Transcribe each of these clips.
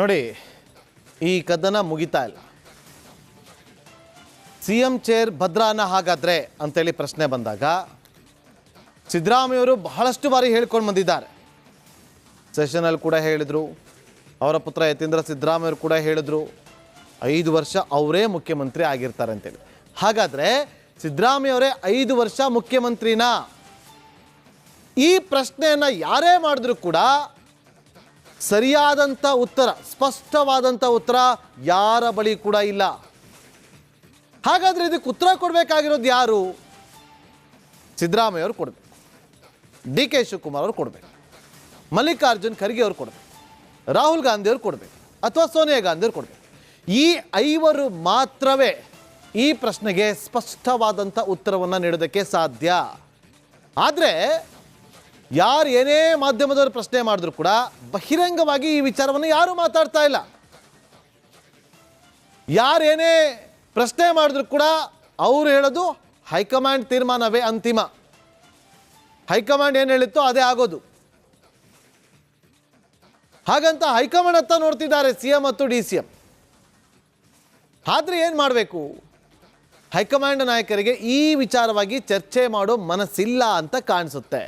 ನೋಡಿ, ಈ ಕದನ ಮುಗಿತಾ ಇಲ್ಲ. CM ಚೇರ್ ಭದ್ರಾನ ಹಾಗಾದ್ರೆ ಅಂತೇಳಿ ಪ್ರಶ್ನೆ ಬಂದಾಗ ಸಿದ್ದರಾಮಯ್ಯವರು ಬಹಳಷ್ಟು ಬಾರಿ ಹೇಳ್ಕೊಂಡು ಬಂದಿದ್ದಾರೆ. ಸೆಷನಲ್ಲಿ ಕೂಡ ಹೇಳಿದರು, ಅವರ ಪುತ್ರ ಯತೀಂದ್ರ ಸಿದ್ದರಾಮಯ್ಯವರು ಕೂಡ ಹೇಳಿದರು 5 ವರ್ಷ ಅವರೇ ಮುಖ್ಯಮಂತ್ರಿ ಆಗಿರ್ತಾರೆ ಅಂತೇಳಿ. ಹಾಗಾದರೆ ಸಿದ್ದರಾಮಯ್ಯವರೇ 5 ವರ್ಷ ಮುಖ್ಯಮಂತ್ರಿನ? ಈ ಪ್ರಶ್ನೆಯನ್ನು ಯಾರೇ ಮಾಡಿದ್ರು ಕೂಡ ಸರಿಯಾದಂಥ ಉತ್ತರ, ಸ್ಪಷ್ಟವಾದಂಥ ಉತ್ತರ ಯಾರ ಬಳಿ ಕೂಡ ಇಲ್ಲ. ಹಾಗಾದರೆ ಇದಕ್ಕೆ ಉತ್ತರ ಕೊಡಬೇಕಾಗಿರೋದು ಯಾರು? ಸಿದ್ದರಾಮಯ್ಯವರು ಕೊಡಬೇಕು, DK ಶಿವಕುಮಾರ್ ಅವರು ಕೊಡಬೇಕು, ಮಲ್ಲಿಕಾರ್ಜುನ್ ಖರ್ಗೆ ಅವರು ಕೊಡಬೇಕು, ರಾಹುಲ್ ಗಾಂಧಿ ಅವರು ಕೊಡಬೇಕು, ಅಥವಾ ಸೋನಿಯಾ ಗಾಂಧಿ ಅವರು ಕೊಡಬೇಕು. ಈ 5 ಮಾತ್ರವೇ ಈ ಪ್ರಶ್ನೆಗೆ ಸ್ಪಷ್ಟವಾದಂಥ ಉತ್ತರವನ್ನು ನೀಡೋದಕ್ಕೆ ಸಾಧ್ಯ. ಆದರೆ ಯಾರು ಏನೇ ಮಾಧ್ಯಮದವರು ಪ್ರಶ್ನೆ ಮಾಡಿದ್ರು ಕೂಡ ಬಹಿರಂಗವಾಗಿ ಈ ವಿಚಾರವನ್ನು ಯಾರೂ ಮಾತಾಡ್ತಾ ಇಲ್ಲ. ಯಾರೇನೇ ಪ್ರಶ್ನೆ ಮಾಡಿದ್ರು ಕೂಡ ಅವರು ಹೇಳೋದು ಹೈಕಮಾಂಡ್ ತೀರ್ಮಾನವೇ ಅಂತಿಮ, ಹೈಕಮಾಂಡ್ ಏನು ಹೇಳಿತ್ತೋ ಅದೇ ಆಗೋದು. ಹಾಗಂತ ಹೈಕಮಾಂಡ್ ಹತ್ತ ನೋಡ್ತಿದ್ದಾರೆ CM ಮತ್ತು DCM. ಆದರೆ ಏನು ಮಾಡಬೇಕು? ಹೈಕಮಾಂಡ್ ನಾಯಕರಿಗೆ ಈ ವಿಚಾರವಾಗಿ ಚರ್ಚೆ ಮಾಡೋ ಮನಸ್ಸಿಲ್ಲ ಅಂತ ಕಾಣಿಸುತ್ತೆ.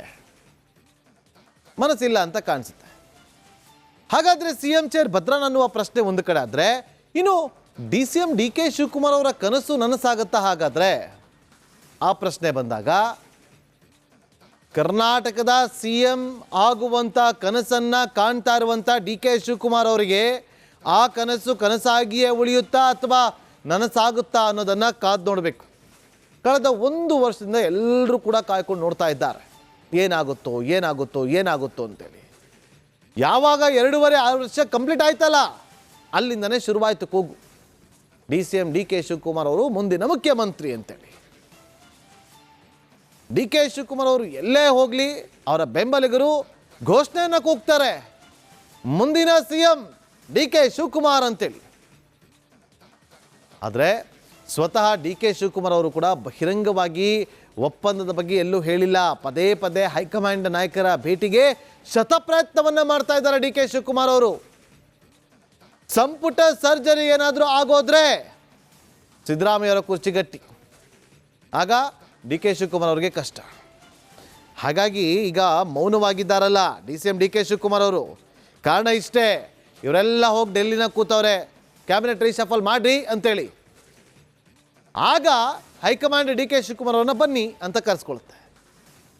ಹಾಗಾದರೆ CM ಚೇರ್ ಭದ್ರನ್ ಅನ್ನುವ ಪ್ರಶ್ನೆ ಒಂದು ಕಡೆ ಆದರೆ, ಇನ್ನು DCM DK ಶಿವಕುಮಾರ್ ಅವರ ಕನಸು ನನಸಾಗುತ್ತಾ? ಹಾಗಾದರೆ ಆ ಪ್ರಶ್ನೆ ಬಂದಾಗ ಕರ್ನಾಟಕದ CM ಆಗುವಂಥ ಕನಸನ್ನು ಕಾಣ್ತಾ ಇರುವಂಥ DK ಶಿವಕುಮಾರ್ ಅವರಿಗೆ ಆ ಕನಸು ಕನಸಾಗಿಯೇ ಉಳಿಯುತ್ತಾ ಅಥವಾ ನನಸಾಗುತ್ತಾ ಅನ್ನೋದನ್ನು ಕಾದು ನೋಡಬೇಕು. ಕಳೆದ 1 ವರ್ಷದಿಂದ ಎಲ್ಲರೂ ಕೂಡ ಕಾಯ್ಕೊಂಡು ನೋಡ್ತಾ ಇದ್ದಾರೆ, ಏನಾಗುತ್ತೋ ಅಂತೇಳಿ. ಯಾವಾಗ 2.5 ವರ್ಷ ಕಂಪ್ಲೀಟ್ ಆಯ್ತಲ್ಲ, ಅಲ್ಲಿಂದನೇ ಶುರುವಾಯಿತು ಕೂಗು, DCM DK ಶಿವಕುಮಾರ್ ಅವರು ಮುಂದಿನ ಮುಖ್ಯಮಂತ್ರಿ ಅಂತೇಳಿ. DK ಶಿವಕುಮಾರ್ ಅವರು ಎಲ್ಲೇ ಹೋಗಲಿ ಅವರ ಬೆಂಬಲಿಗರು ಘೋಷಣೆಯನ್ನು ಕೂಗ್ತಾರೆ, ಮುಂದಿನ CM DK ಶಿವಕುಮಾರ್ ಅಂತೇಳಿ. ಆದರೆ ಸ್ವತಃ DK ಶಿವಕುಮಾರ್ ಅವರು ಕೂಡ ಬಹಿರಂಗವಾಗಿ ಒಪ್ಪಂದದ ಬಗ್ಗೆ ಎಲ್ಲೂ ಹೇಳಿಲ್ಲ. ಪದೇ ಪದೇ ಹೈಕಮಾಂಡ್ ನಾಯಕರ ಭೇಟಿಗೆ ಶತಪ್ರಯತ್ನವನ್ನು ಮಾಡ್ತಾ ಇದ್ದಾರೆ DK ಶಿವಕುಮಾರ್ ಅವರು. ಸಂಪುಟ ಸರ್ಜರಿ ಏನಾದರೂ ಆಗೋದ್ರೆ ಸಿದ್ದರಾಮಯ್ಯವರ ಕುರ್ಚಿ ಗಟ್ಟಿ, ಆಗ DK ಶಿವಕುಮಾರ್ ಅವರಿಗೆ ಕಷ್ಟ. ಹಾಗಾಗಿ ಈಗ ಮೌನವಾಗಿದ್ದಾರಲ್ಲ DCM DK ಶಿವಕುಮಾರ್ ಅವರು. ಕಾರಣ ಇಷ್ಟೇ, ಇವರೆಲ್ಲ ಹೋಗಿ ಡೆಲ್ಲಿನ ಕೂತವ್ರೆ, ಕ್ಯಾಬಿನೆಟ್ ರೀಶಫಲ್ ಮಾಡ್ರಿ ಅಂತೇಳಿ. ಆಗ ಹೈಕಮಾಂಡ್ DK ಶಿವಕುಮಾರ್ ಅವ್ರನ್ನ ಬನ್ನಿ ಅಂತ ಕರೆಸ್ಕೊಳುತ್ತೆ.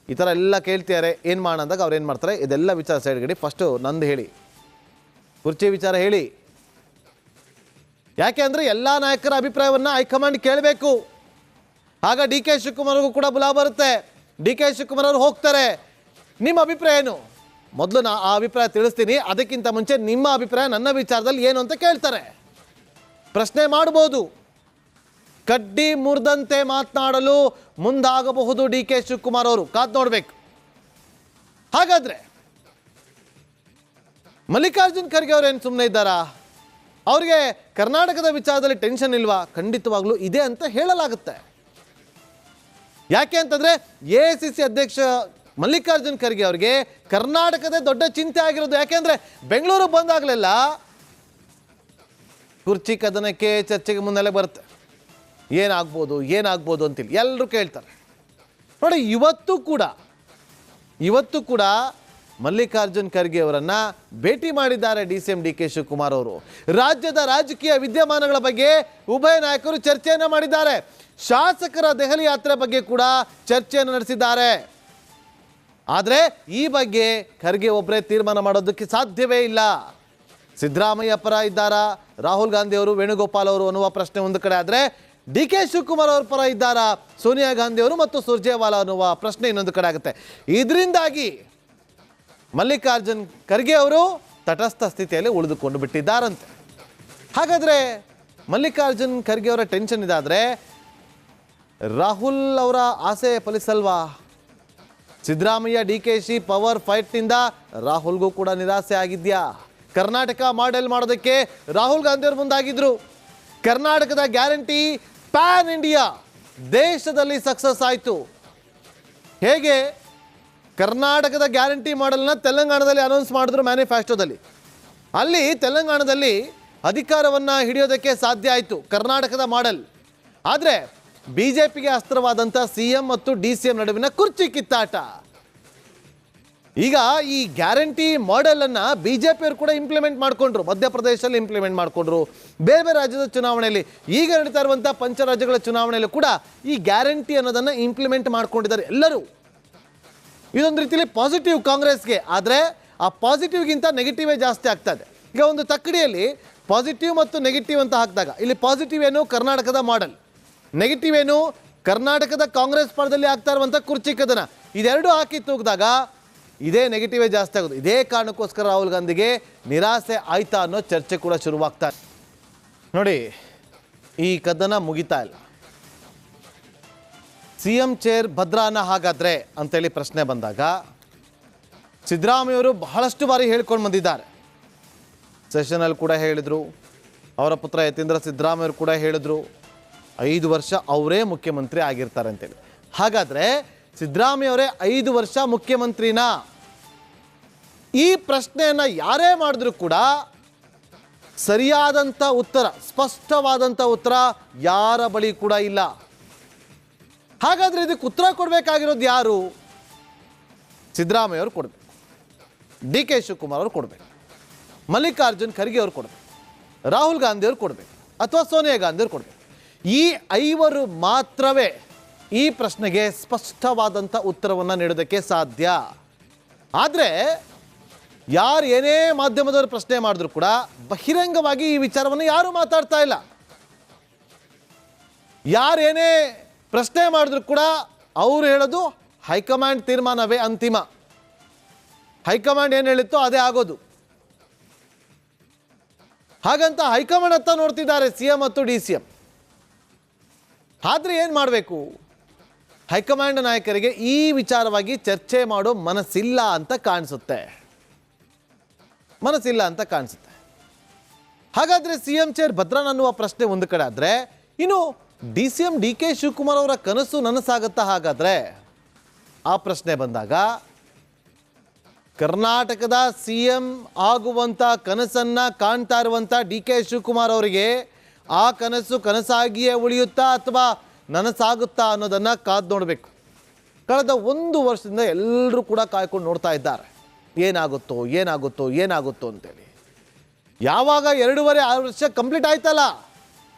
ಈ ಥರ ಎಲ್ಲ ಕೇಳ್ತಿದ್ದಾರೆ, ಏನು ಮಾಡೋಣ ಅಂದಾಗ ಅವ್ರು ಏನು ಮಾಡ್ತಾರೆ, ಇದೆಲ್ಲ ವಿಚಾರ ಸೈಡ್ಗಡಿ, ಫಸ್ಟು ನಂದು ಹೇಳಿ, ಕುರ್ಚಿ ವಿಚಾರ ಹೇಳಿ. ಯಾಕೆ ಅಂದರೆ ಎಲ್ಲ ನಾಯಕರ ಅಭಿಪ್ರಾಯವನ್ನು ಹೈಕಮಾಂಡ್ ಕೇಳಬೇಕು. ಆಗ DK ಶಿವಕುಮಾರ್ ಅವ್ರಿಗೂ ಕೂಡ ಬುಲಾ ಬರುತ್ತೆ. DK ಶಿವಕುಮಾರ್ ಅವರು ಹೋಗ್ತಾರೆ, ನಿಮ್ಮ ಅಭಿಪ್ರಾಯ ಏನು? ಮೊದಲು ನಾ ಆ ಅಭಿಪ್ರಾಯ ತಿಳಿಸ್ತೀನಿ, ಅದಕ್ಕಿಂತ ಮುಂಚೆ ನಿಮ್ಮ ಅಭಿಪ್ರಾಯ ನನ್ನ ವಿಚಾರದಲ್ಲಿ ಏನು ಅಂತ ಕೇಳ್ತಾರೆ. ಪ್ರಶ್ನೆ ಮಾಡ್ಬೋದು. ಕಡ್ಡಿ ಮುರಿದಂತೆ ಮಾತನಾಡಲು ಮುಂದಾಗಬಹುದು DK ಶಿವಕುಮಾರ್ ಅವರು, ಕಾದು ನೋಡಬೇಕು. ಹಾಗಾದ್ರೆ ಮಲ್ಲಿಕಾರ್ಜುನ್ ಖರ್ಗೆ ಅವರು ಏನು ಸುಮ್ಮನೆ ಇದ್ದಾರಾ? ಅವ್ರಿಗೆ ಕರ್ನಾಟಕದ ವಿಚಾರದಲ್ಲಿ ಟೆನ್ಷನ್ ಇಲ್ವಾ? ಖಂಡಿತವಾಗ್ಲೂ ಇದೆ ಅಂತ ಹೇಳಲಾಗುತ್ತೆ. ಯಾಕೆ ಅಂತಂದ್ರೆ AICC ಅಧ್ಯಕ್ಷ ಮಲ್ಲಿಕಾರ್ಜುನ್ ಖರ್ಗೆ ಅವರಿಗೆ ಕರ್ನಾಟಕದ ದೊಡ್ಡ ಚಿಂತೆ ಆಗಿರೋದು. ಯಾಕೆಂದ್ರೆ ಬೆಂಗಳೂರು ಬಂದಾಗಲೆಲ್ಲ ಕುರ್ಚಿ ಕದನಕ್ಕೆ ಚರ್ಚೆಗೆ ಮುನ್ನೆಲೆ ಬರುತ್ತೆ, ಏನಾಗ್ಬೋದು ಅಂತೇಳಿ ಎಲ್ಲರೂ ಕೇಳ್ತಾರೆ. ನೋಡಿ, ಇವತ್ತು ಕೂಡ ಮಲ್ಲಿಕಾರ್ಜುನ್ ಖರ್ಗೆ ಅವರನ್ನು ಭೇಟಿ ಮಾಡಿದ್ದಾರೆ DCM DK ಶಿವಕುಮಾರ್ ಅವರು. ರಾಜ್ಯದ ರಾಜಕೀಯ ವಿದ್ಯಮಾನಗಳ ಬಗ್ಗೆ ಉಭಯ ನಾಯಕರು ಚರ್ಚೆಯನ್ನು ಮಾಡಿದ್ದಾರೆ. ಶಾಸಕರ ದೆಹಲಿ ಯಾತ್ರೆ ಬಗ್ಗೆ ಕೂಡ ಚರ್ಚೆಯನ್ನು ನಡೆಸಿದ್ದಾರೆ. ಆದರೆ ಈ ಬಗ್ಗೆ ಖರ್ಗೆ ಒಬ್ಬರೇ ತೀರ್ಮಾನ ಮಾಡೋದಕ್ಕೆ ಸಾಧ್ಯವೇ ಇಲ್ಲ. ಸಿದ್ದರಾಮಯ್ಯ ಪರ ಇದ್ದಾರಾ, ರಾಹುಲ್ ಗಾಂಧಿ ಅವರು, ವೇಣುಗೋಪಾಲ್ ಅವರು ಅನ್ನುವ ಪ್ರಶ್ನೆ ಒಂದು ಕಡೆ ಆದರೆ, DK ಶಿವಕುಮಾರ್ ಅವ್ರ ಪರ ಇದ್ದಾರಾ ಸೋನಿಯಾ ಗಾಂಧಿ ಅವರು ಮತ್ತು ಸುರ್ಜೇವಾಲಾ ಅನ್ನುವ ಪ್ರಶ್ನೆ ಇನ್ನೊಂದು ಕಡೆ ಆಗುತ್ತೆ. ಇದರಿಂದಾಗಿ ಮಲ್ಲಿಕಾರ್ಜುನ್ ಖರ್ಗೆ ಅವರು ತಟಸ್ಥ ಸ್ಥಿತಿಯಲ್ಲಿ ಉಳಿದುಕೊಂಡು ಬಿಟ್ಟಿದ್ದಾರಂತೆ. ಹಾಗಾದರೆ ಮಲ್ಲಿಕಾರ್ಜುನ್ ಖರ್ಗೆ ಅವರ ಟೆನ್ಷನ್ ಇದಾದರೆ ರಾಹುಲ್ ಅವರ ಆಸೆ ಫಲಿಸಲ್ವಾ? ಸಿದ್ದರಾಮಯ್ಯ DKC ಪವರ್ ಫೈಟ್ನಿಂದ ರಾಹುಲ್ಗೂ ಕೂಡ ನಿರಾಸೆ ಆಗಿದೆಯಾ? ಕರ್ನಾಟಕ ಮಾಡೆಲ್ ಮಾಡೋದಕ್ಕೆ ರಾಹುಲ್ ಗಾಂಧಿ ಅವರು ಮುಂದಾಗಿದ್ರು. ಕರ್ನಾಟಕದ ಗ್ಯಾರಂಟಿ ಪ್ಯಾನ್ ಇಂಡಿಯಾ ದೇಶದಲ್ಲಿ ಸಕ್ಸಸ್ ಆಯಿತು. ಹೇಗೆ ಕರ್ನಾಟಕದ ಗ್ಯಾರಂಟಿ ಮಾಡೆಲ್ನ ತೆಲಂಗಾಣದಲ್ಲಿ ಅನೌನ್ಸ್ ಮಾಡಿದ್ರು ಮ್ಯಾನಿಫೆಸ್ಟೋದಲ್ಲಿ. ಅಲ್ಲಿ ತೆಲಂಗಾಣದಲ್ಲಿ ಅಧಿಕಾರವನ್ನು ಹಿಡಿಯೋದಕ್ಕೆ ಸಾಧ್ಯ ಆಯಿತು, ಕರ್ನಾಟಕದ ಮಾಡೆಲ್. ಆದರೆ ಬಿಜೆಪಿಗೆ ಅಸ್ತ್ರವಾದಂಥ CM ಮತ್ತು DCM ನಡುವಿನ ಕುರ್ಚಿ ಕಿತ್ತಾಟ. ಈಗ ಈ ಗ್ಯಾರಂಟಿ ಮಾಡೆಲನ್ನು ಬಿಜೆಪಿಯವರು ಕೂಡ ಇಂಪ್ಲಿಮೆಂಟ್ ಮಾಡಿಕೊಂಡ್ರು, ಮಧ್ಯಪ್ರದೇಶದಲ್ಲಿ ಇಂಪ್ಲಿಮೆಂಟ್ ಮಾಡಿಕೊಂಡ್ರು, ಬೇರೆ ಬೇರೆ ರಾಜ್ಯದ ಚುನಾವಣೆಯಲ್ಲಿ, ಈಗ ನಡೀತಾ ಇರುವಂಥ ಪಂಚರಾಜ್ಯಗಳ ಚುನಾವಣೆಯಲ್ಲೂ ಕೂಡ ಈ ಗ್ಯಾರಂಟಿ ಅನ್ನೋದನ್ನು ಇಂಪ್ಲಿಮೆಂಟ್ ಮಾಡ್ಕೊಂಡಿದ್ದಾರೆ ಎಲ್ಲರೂ. ಇದೊಂದು ರೀತಿಯಲ್ಲಿ ಪಾಸಿಟಿವ್ ಕಾಂಗ್ರೆಸ್ಗೆ. ಆದರೆ ಆ ಪಾಸಿಟಿವ್ಗಿಂತ ನೆಗೆಟಿವೇ ಜಾಸ್ತಿ ಆಗ್ತದೆ. ಈಗ ಒಂದು ತಕ್ಕಡಿಯಲ್ಲಿ ಪಾಸಿಟಿವ್ ಮತ್ತು ನೆಗೆಟಿವ್ ಅಂತ ಹಾಕಿದಾಗ ಇಲ್ಲಿ ಪಾಸಿಟಿವ್ ಏನು ಕರ್ನಾಟಕದ ಮಾಡೆಲ್, ನೆಗೆಟಿವ್ ಏನು ಕರ್ನಾಟಕದ ಕಾಂಗ್ರೆಸ್ ಪರದಲ್ಲಿ ಆಗ್ತಾ ಇರುವಂಥ ಕುರ್ಚಿ ಕದನ, ಇದೆರಡು ಹಾಕಿ ತೂಗಿದಾಗ ಇದೇ ನೆಗೆಟಿವೇ ಜಾಸ್ತಿ ಆಗೋದು. ಇದೇ ಕಾರಣಕ್ಕೋಸ್ಕರ ರಾಹುಲ್ ಗಾಂಧಿಗೆ ನಿರಾಸೆ ಆಯ್ತಾ ಅನ್ನೋ ಚರ್ಚೆ ಕೂಡ ಶುರುವಾಗ್ತಾ ಇದೆ. ನೋಡಿ, ಈ ಕದನ ಮುಗಿತಾ ಇಲ್ಲ. CM ಚೇರ್ ಭದ್ರಾನ ಹಾಗಾದ್ರೆ ಅಂತೇಳಿ ಪ್ರಶ್ನೆ ಬಂದಾಗ ಸಿದ್ದರಾಮಯ್ಯವರು ಬಹಳಷ್ಟು ಬಾರಿ ಹೇಳ್ಕೊಂಡು ಬಂದಿದ್ದಾರೆ. ಸೆಷನಲ್ಲಿ ಕೂಡ ಹೇಳಿದರು, ಅವರ ಪುತ್ರ ಯತೀಂದ್ರ ಸಿದ್ದರಾಮಯ್ಯವರು ಕೂಡ ಹೇಳಿದರು 5 ವರ್ಷ ಅವರೇ ಮುಖ್ಯಮಂತ್ರಿ ಆಗಿರ್ತಾರೆ ಅಂತೇಳಿ. ಹಾಗಾದರೆ ಸಿದ್ದರಾಮಯ್ಯವರೇ 5 ವರ್ಷ ಮುಖ್ಯಮಂತ್ರಿನಾ? ಈ ಪ್ರಶ್ನೆಯನ್ನು ಯಾರೇ ಮಾಡಿದ್ರೂ ಕೂಡ ಸರಿಯಾದಂಥ ಉತ್ತರ, ಸ್ಪಷ್ಟವಾದಂಥ ಉತ್ತರ ಯಾರ ಬಳಿ ಕೂಡ ಇಲ್ಲ. ಹಾಗಾದರೆ ಇದಕ್ಕೆ ಉತ್ತರ ಕೊಡಬೇಕಾಗಿರೋದು ಯಾರು? ಸಿದ್ದರಾಮಯ್ಯವರು ಕೊಡಬೇಕು, DK ಶಿವಕುಮಾರ್ ಅವರು ಕೊಡಬೇಕು, ಮಲ್ಲಿಕಾರ್ಜುನ್ ಖರ್ಗೆ ಅವರು ಕೊಡಬೇಕು, ರಾಹುಲ್ ಗಾಂಧಿ ಅವರು ಕೊಡಬೇಕು, ಅಥವಾ ಸೋನಿಯಾ ಗಾಂಧಿ ಅವರು ಕೊಡಬೇಕು. ಈ 5 ಮಾತ್ರವೇ ಈ ಪ್ರಶ್ನೆಗೆ ಸ್ಪಷ್ಟವಾದಂಥ ಉತ್ತರವನ್ನು ನೀಡೋದಕ್ಕೆ ಸಾಧ್ಯ. ಆದರೆ ಯಾರು ಏನೇ ಮಾಧ್ಯಮದವರು ಪ್ರಶ್ನೆ ಮಾಡಿದ್ರು ಕೂಡ ಬಹಿರಂಗವಾಗಿ ಈ ವಿಚಾರವನ್ನು ಯಾರೂ ಮಾತಾಡ್ತಾ ಇಲ್ಲ. ಯಾರೇನೇ ಪ್ರಶ್ನೆ ಮಾಡಿದ್ರು ಕೂಡ ಅವರು ಹೇಳೋದು ಹೈಕಮಾಂಡ್ ತೀರ್ಮಾನವೇ ಅಂತಿಮ, ಹೈಕಮಾಂಡ್ ಏನು ಹೇಳಿತ್ತೋ ಅದೇ ಆಗೋದು. ಹಾಗಂತ ಹೈಕಮಾಂಡ್ ಹತ್ತ ನೋಡ್ತಿದ್ದಾರೆ CM ಮತ್ತು DCM. ಆದರೆ ಏನು ಮಾಡಬೇಕು? ಹೈಕಮಾಂಡ್ ನಾಯಕರಿಗೆ ಈ ವಿಚಾರವಾಗಿ ಚರ್ಚೆ ಮಾಡೋ ಮನಸ್ಸಿಲ್ಲ ಅಂತ ಕಾಣಿಸುತ್ತೆ. ಹಾಗಾದರೆ CM ಚೇರ್ ಭದ್ರನ್ ಅನ್ನುವ ಪ್ರಶ್ನೆ ಒಂದು ಕಡೆ ಆದರೆ, ಇನ್ನು DCM DK ಶಿವಕುಮಾರ್ ಅವರ ಕನಸು ನನಸಾಗುತ್ತಾ? ಹಾಗಾದರೆ ಆ ಪ್ರಶ್ನೆ ಬಂದಾಗ ಕರ್ನಾಟಕದ CM ಆಗುವಂಥ ಕನಸನ್ನು ಕಾಣ್ತಾ ಇರುವಂಥ DK ಶಿವಕುಮಾರ್ ಅವರಿಗೆ ಆ ಕನಸು ಕನಸಾಗಿಯೇ ಉಳಿಯುತ್ತಾ ಅಥವಾ ನನಸಾಗುತ್ತಾ ಅನ್ನೋದನ್ನು ಕಾದು ನೋಡಬೇಕು. ಕಳೆದ 1 ವರ್ಷದಿಂದ ಎಲ್ಲರೂ ಕೂಡ ಕಾಯ್ಕೊಂಡು ನೋಡ್ತಾ ಇದ್ದಾರೆ, ಏನಾಗುತ್ತೋ ಅಂತೇಳಿ. ಯಾವಾಗ 2.5 ವರ್ಷ ಕಂಪ್ಲೀಟ್ ಆಯ್ತಲ್ಲ,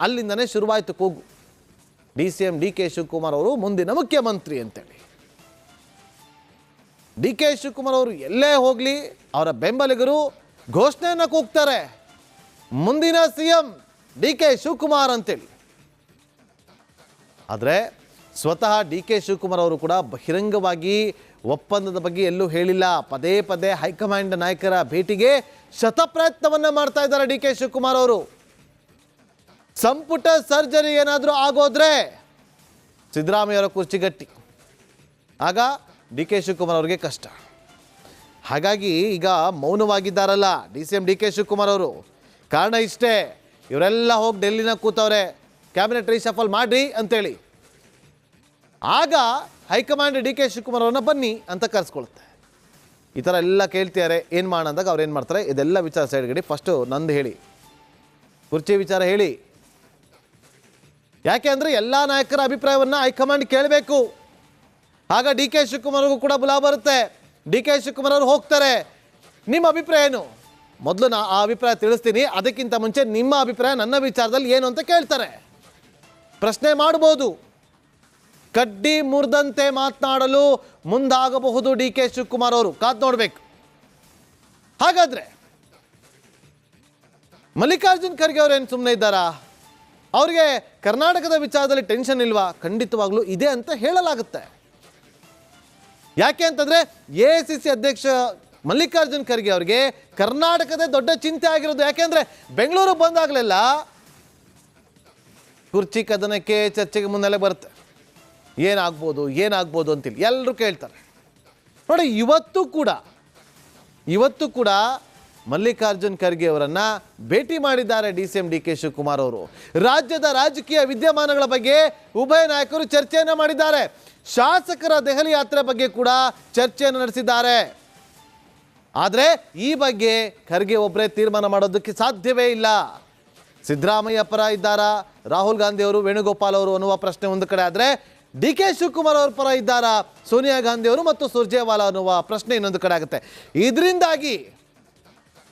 ಅಲ್ಲಿಂದನೇ ಶುರುವಾಯಿತು ಕೂಗು, DCM DK ಶಿವಕುಮಾರ್ ಅವರು ಮುಂದಿನ ಮುಖ್ಯಮಂತ್ರಿ ಅಂತೇಳಿ. DK ಶಿವಕುಮಾರ್ ಅವರು ಎಲ್ಲೇ ಹೋಗಲಿ ಅವರ ಬೆಂಬಲಿಗರು ಘೋಷಣೆಯನ್ನು ಕೂಗ್ತಾರೆ, ಮುಂದಿನ CM DK ಶಿವಕುಮಾರ್ ಅಂತೇಳಿ. ಆದರೆ ಸ್ವತಃ DK ಶಿವಕುಮಾರ್ ಅವರು ಕೂಡ ಬಹಿರಂಗವಾಗಿ ಒಪ್ಪಂದದ ಬಗ್ಗೆ ಎಲ್ಲೂ ಹೇಳಿಲ್ಲ. ಪದೇ ಪದೇ ಹೈಕಮಾಂಡ್ ನಾಯಕರ ಭೇಟಿಗೆ ಶತಪ್ರಯತ್ನವನ್ನು ಮಾಡ್ತಾ ಇದ್ದಾರೆ DK ಶಿವಕುಮಾರ್ ಅವರು. ಸಂಪುಟ ಸರ್ಜರಿ ಏನಾದರೂ ಆಗೋದ್ರೆ ಸಿದ್ದರಾಮಯ್ಯವರ ಕುರ್ಚಿ ಗಟ್ಟಿ, ಆಗ DK ಶಿವಕುಮಾರ್ ಅವರಿಗೆ ಕಷ್ಟ. ಹಾಗಾಗಿ ಈಗ ಮೌನವಾಗಿದ್ದಾರಲ್ಲ DCM DK ಶಿವಕುಮಾರ್ ಅವರು. ಕಾರಣ ಇಷ್ಟೇ, ಇವರೆಲ್ಲ ಹೋಗಿ ಡೆಲ್ಲಿನ ಕೂತವ್ರೆ, ಕ್ಯಾಬಿನೆಟ್ ರೀಶಫಲ್ ಮಾಡಿರಿ ಅಂತೇಳಿ. ಆಗ ಹೈಕಮಾಂಡ್ DK ಶಿವಕುಮಾರ್ ಅವ್ರನ್ನ ಬನ್ನಿ ಅಂತ ಕರೆಸ್ಕೊಳುತ್ತೆ. ಈ ಥರ ಎಲ್ಲ ಕೇಳ್ತಿದ್ದಾರೆ, ಏನು ಮಾಡೋಣ ಅಂದಾಗ ಅವ್ರು ಏನು ಮಾಡ್ತಾರೆ, ಇದೆಲ್ಲ ವಿಚಾರ ಸೈಡ್ಗಡಿ, ಫಸ್ಟು ನಂದು ಹೇಳಿ, ಕುರ್ಚಿ ವಿಚಾರ ಹೇಳಿ. ಯಾಕೆ ಅಂದರೆ ಎಲ್ಲ ನಾಯಕರ ಅಭಿಪ್ರಾಯವನ್ನು ಹೈಕಮಾಂಡ್ ಕೇಳಬೇಕು. ಆಗ DK ಶಿವಕುಮಾರ್ ಅವ್ರಿಗೂ ಕೂಡ ಬುಲಾ ಬರುತ್ತೆ. DK ಶಿವಕುಮಾರ್ ಅವರು ಹೋಗ್ತಾರೆ, ನಿಮ್ಮ ಅಭಿಪ್ರಾಯ ಏನು? ಮೊದಲು ನಾ ಆ ಅಭಿಪ್ರಾಯ ತಿಳಿಸ್ತೀನಿ, ಅದಕ್ಕಿಂತ ಮುಂಚೆ ನಿಮ್ಮ ಅಭಿಪ್ರಾಯ ನನ್ನ ವಿಚಾರದಲ್ಲಿ ಏನು ಅಂತ ಕೇಳ್ತಾರೆ. ಪ್ರಶ್ನೆ ಮಾಡ್ಬೋದು. ಕಡ್ಡಿ ಮುರಿದಂತೆ ಮಾತನಾಡಲು ಮುಂದಾಗಬಹುದು DK ಶಿವಕುಮಾರ್ ಅವರು, ಕಾದು ನೋಡಬೇಕು. ಹಾಗಾದರೆ ಮಲ್ಲಿಕಾರ್ಜುನ್ ಖರ್ಗೆ ಅವರು ಏನು ಸುಮ್ಮನೆ ಇದ್ದಾರಾ? ಅವರಿಗೆ ಕರ್ನಾಟಕದ ವಿಚಾರದಲ್ಲಿ ಟೆನ್ಷನ್ ಇಲ್ವಾ? ಖಂಡಿತವಾಗ್ಲೂ ಇದೆ ಅಂತ ಹೇಳಲಾಗುತ್ತೆ. ಯಾಕೆ ಅಂತಂದರೆ AICC ಅಧ್ಯಕ್ಷ ಮಲ್ಲಿಕಾರ್ಜುನ್ ಖರ್ಗೆ ಅವರಿಗೆ ಕರ್ನಾಟಕದ ದೊಡ್ಡ ಚಿಂತೆ ಆಗಿರೋದು. ಯಾಕೆಂದರೆ ಬೆಂಗಳೂರಿಗೆ ಬಂದಾಗಲೆಲ್ಲ ಕುರ್ಚಿ ಕದನಕ್ಕೆ ಚರ್ಚೆಗೆ ಮುನ್ನೆಲೆ ಬರುತ್ತೆ, ಏನಾಗ್ಬೋದು ಅಂತೇಳಿ ಎಲ್ಲರೂ ಕೇಳ್ತಾರೆ. ನೋಡಿ, ಇವತ್ತು ಕೂಡ ಮಲ್ಲಿಕಾರ್ಜುನ್ ಖರ್ಗೆ ಅವರನ್ನು ಭೇಟಿ ಮಾಡಿದ್ದಾರೆ DCM DK ಶಿವಕುಮಾರ್ ಅವರು. ರಾಜ್ಯದ ರಾಜಕೀಯ ವಿದ್ಯಮಾನಗಳ ಬಗ್ಗೆ ಉಭಯ ನಾಯಕರು ಚರ್ಚೆಯನ್ನು ಮಾಡಿದ್ದಾರೆ. ಶಾಸಕರ ದೆಹಲಿ ಯಾತ್ರೆ ಬಗ್ಗೆ ಕೂಡ ಚರ್ಚೆಯನ್ನು ನಡೆಸಿದ್ದಾರೆ. ಆದರೆ ಈ ಬಗ್ಗೆ ಖರ್ಗೆ ಒಬ್ಬರೇ ತೀರ್ಮಾನ ಮಾಡೋದಕ್ಕೆ ಸಾಧ್ಯವೇ ಇಲ್ಲ. ಸಿದ್ದರಾಮಯ್ಯ ಪರ ಇದ್ದಾರಾ, ರಾಹುಲ್ ಗಾಂಧಿ ಅವರು, ವೇಣುಗೋಪಾಲ್ ಅವರು ಅನ್ನುವ ಪ್ರಶ್ನೆ ಒಂದು ಕಡೆ ಆದರೆ, ಡಿ ಕೆ ಶಿವಕುಮಾರ್ ಅವ್ರ ಪರ ಇದ್ದಾರಾ, ಸೋನಿಯಾ ಗಾಂಧಿ ಅವರು ಮತ್ತು ಸುರ್ಜೇವಾಲಾ ಅನ್ನುವ ಪ್ರಶ್ನೆ ಇನ್ನೊಂದು ಕಡೆ ಆಗುತ್ತೆ. ಇದರಿಂದಾಗಿ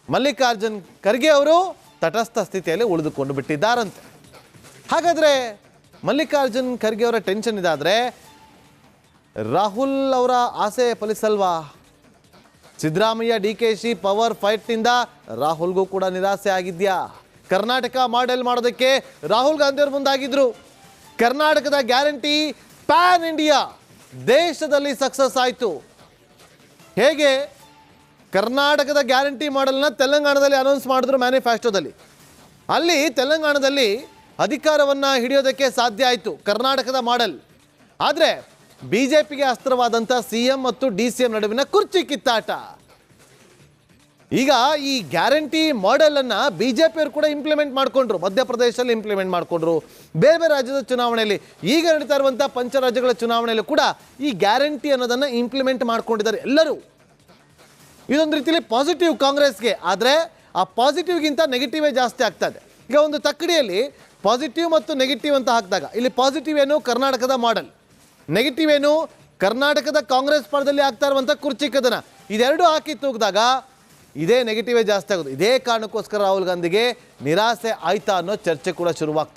ಮಲ್ಲಿಕಾರ್ಜುನ್ ಖರ್ಗೆ ಅವರು ತಟಸ್ಥ ಸ್ಥಿತಿಯಲ್ಲಿ ಉಳಿದುಕೊಂಡು ಬಿಟ್ಟಿದ್ದಾರಂತೆ. ಹಾಗಾದರೆ ಮಲ್ಲಿಕಾರ್ಜುನ್ ಖರ್ಗೆ ಅವರ ಟೆನ್ಷನ್ ಇದಾದರೆ ರಾಹುಲ್ ಅವರ ಆಸೆ ಫಲಿಸಲ್ವಾ? Siddaramaiah D K Shi power ಫೈಟ್ನಿಂದ ರಾಹುಲ್ಗೂ ಕೂಡ ನಿರಾಸೆ ಆಗಿದೆಯಾ? ಕರ್ನಾಟಕ ಮಾಡೆಲ್ ಮಾಡೋದಕ್ಕೆ ರಾಹುಲ್ ಗಾಂಧಿ ಅವರು ಮುಂದಾಗಿದ್ರು. ಕರ್ನಾಟಕದ ಗ್ಯಾರಂಟಿ ಪ್ಯಾನ್ ಇಂಡಿಯಾ ದೇಶದಲ್ಲಿ ಸಕ್ಸಸ್ ಆಯಿತು. ಹೇಗೆ ಕರ್ನಾಟಕದ ಗ್ಯಾರಂಟಿ ಮಾಡೆಲ್ನ ತೆಲಂಗಾಣದಲ್ಲಿ ಅನೌನ್ಸ್ ಮಾಡಿದ್ರು ಮ್ಯಾನಿಫೆಸ್ಟೋದಲ್ಲಿ. ಅಲ್ಲಿ ತೆಲಂಗಾಣದಲ್ಲಿ ಅಧಿಕಾರವನ್ನು ಹಿಡಿಯೋದಕ್ಕೆ ಸಾಧ್ಯ ಆಯಿತು ಕರ್ನಾಟಕದ ಮಾಡೆಲ್. ಆದರೆ ಬಿ ಜೆ ಪಿಗೆ ಅಸ್ತ್ರವಾದಂಥ ಸಿ ಎಂ ಮತ್ತು ಡಿ ಸಿ ಎಂ ನಡುವಿನ ಕುರ್ಚಿ ಕಿತ್ತಾಟ. ಈಗ ಈ ಗ್ಯಾರಂಟಿ ಮಾಡೆಲನ್ನು ಬಿ ಜೆ ಪಿಯವರು ಕೂಡ ಇಂಪ್ಲಿಮೆಂಟ್ ಮಾಡಿಕೊಂಡ್ರು. ಮಧ್ಯಪ್ರದೇಶದಲ್ಲಿ ಇಂಪ್ಲಿಮೆಂಟ್ ಮಾಡಿಕೊಂಡ್ರು, ಬೇರೆ ಬೇರೆ ರಾಜ್ಯದ ಚುನಾವಣೆಯಲ್ಲಿ, ಈಗ ನಡೀತಾ ಇರುವಂಥ ಪಂಚರಾಜ್ಯಗಳ ಚುನಾವಣೆಯಲ್ಲೂ ಕೂಡ ಈ ಗ್ಯಾರಂಟಿ ಅನ್ನೋದನ್ನು ಇಂಪ್ಲಿಮೆಂಟ್ ಮಾಡ್ಕೊಂಡಿದ್ದಾರೆ ಎಲ್ಲರೂ. ಇದೊಂದು ರೀತಿಯಲ್ಲಿ ಪಾಸಿಟಿವ್ ಕಾಂಗ್ರೆಸ್ಗೆ. ಆದರೆ ಆ ಪಾಸಿಟಿವ್ಗಿಂತ ನೆಗೆಟಿವೇ ಜಾಸ್ತಿ ಆಗ್ತಾ ಇದೆ. ಈಗ ಒಂದು ತಕ್ಕಡಿಯಲ್ಲಿ ಪಾಸಿಟಿವ್ ಮತ್ತು ನೆಗೆಟಿವ್ ಅಂತ ಹಾಕಿದಾಗ ಇಲ್ಲಿ ಪಾಸಿಟಿವ್ ಏನು ಕರ್ನಾಟಕದ ಮಾಡೆಲ್, ನೆಗೆಟಿವ್ ಏನು ಕರ್ನಾಟಕದ ಕಾಂಗ್ರೆಸ್ ಪರದಲ್ಲಿ ಆಗ್ತಾ ಇರುವಂಥ ಕುರ್ಚಿ ಕದನ. ಇದೆರಡು ಹಾಕಿ ತೂಗಿದಾಗ ಇದೇ ನೆಗೆಟಿವೇ ಜಾಸ್ತಿ ಆಗೋದು. ಇದೇ ಕಾರಣಕ್ಕೋಸ್ಕರ ರಾಹುಲ್ ಗಾಂಧಿಗೆ ನಿರಾಸೆ ಆಯ್ತಾ ಅನ್ನೋ ಚರ್ಚೆ ಕೂಡ ಶುರುವಾಗ್ತಾ